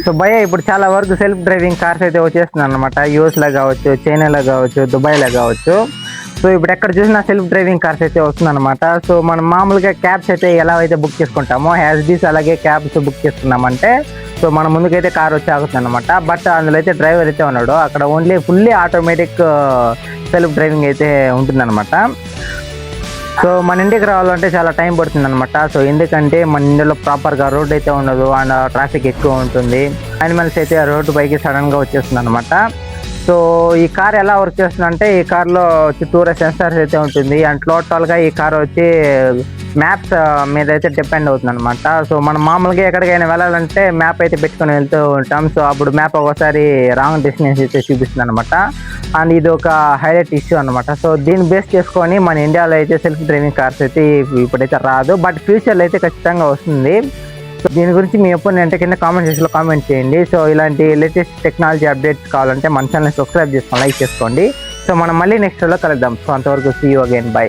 So భయ ఇప్పుడు చాలా వరకు సెల్ఫ్ డ్రైవింగ్ కార్స్ అయితే వచ్చేస్తున్నాయి అనమాట. యూఎస్లో కావచ్చు, చైనాలో కావచ్చు, దుబాయ్లో కావచ్చు. సో ఇప్పుడు ఎక్కడ చూసినా సెల్ఫ్ డ్రైవింగ్ కార్స్ అయితే వస్తుందన్నమాట. సో మనం మామూలుగా క్యాబ్స్ అయితే ఎలా అయితే బుక్ చేసుకుంటామో హ్యాస్డీస్ అలాగే క్యాబ్స్ బుక్ చేసుకున్నామంటే సో మన ముందుకైతే కార్ వచ్చి ఆగుతుంది అనమాట. బట్ అందులో అయితే డ్రైవర్ అయితే ఉన్నాడు. అక్కడ only fully automatic self driving అయితే ఉంటుందన్నమాట. సో మన ఇంటికి రావాలంటే చాలా టైం పడుతుంది అనమాట. సో ఎందుకంటే మన ఇండియాలో ప్రాపర్గా రోడ్ అయితే ఉండదు అండ్ ట్రాఫిక్ ఎక్కువ ఉంటుంది. యానిమల్స్ అయితే రోడ్డు పైకి సడన్గా వచ్చేస్తుంది అనమాట. సో ఈ కార్ ఎలా వర్క్ చేస్తుందంటే ఈ కార్లో చుట్టూరా సెన్సార్స్ అయితే ఉంటుంది అండ్ టోటల్గా ఈ కార్ వచ్చి మ్యాప్స్ మీద అయితే డిపెండ్ అవుతుంది అనమాట. సో మనం మామూలుగా ఎక్కడికైనా వెళ్ళాలంటే మ్యాప్ అయితే పెట్టుకొని వెళ్తూ ఉంటాం. సో అప్పుడు మ్యాప్ ఒకసారి రాంగ్ డెస్టినేషన్ అయితే చూపిస్తుంది అనమాట. అండ్ ఇది ఒక హైలైట్ ఇష్యూ అనమాట. సో దీన్ని బేస్ చేసుకొని మన ఇండియాలో అయితే సెల్ఫ్ డ్రైవింగ్ కార్స్ అయితే ఇప్పుడైతే రాదు, బట్ ఫ్యూచర్లో అయితే ఖచ్చితంగా వస్తుంది. సో దీని గురించి మీ ఒపీనియన్ అంటే కింద కామెంట్ సెక్షన్లో కామెంట్ చేయండి. సో ఇలాంటి లేటెస్ట్ టెక్నాలజీ అప్డేట్స్ కావాలంటే మన ఛానల్ సబ్స్క్రైబ్ చేసుకోండి, లైక్ చేసుకోండి. సో మనం మళ్ళీ నెక్స్ట్ లో కలుద్దాం. సో అంతవరకు సీ యూ అగైన్, బై.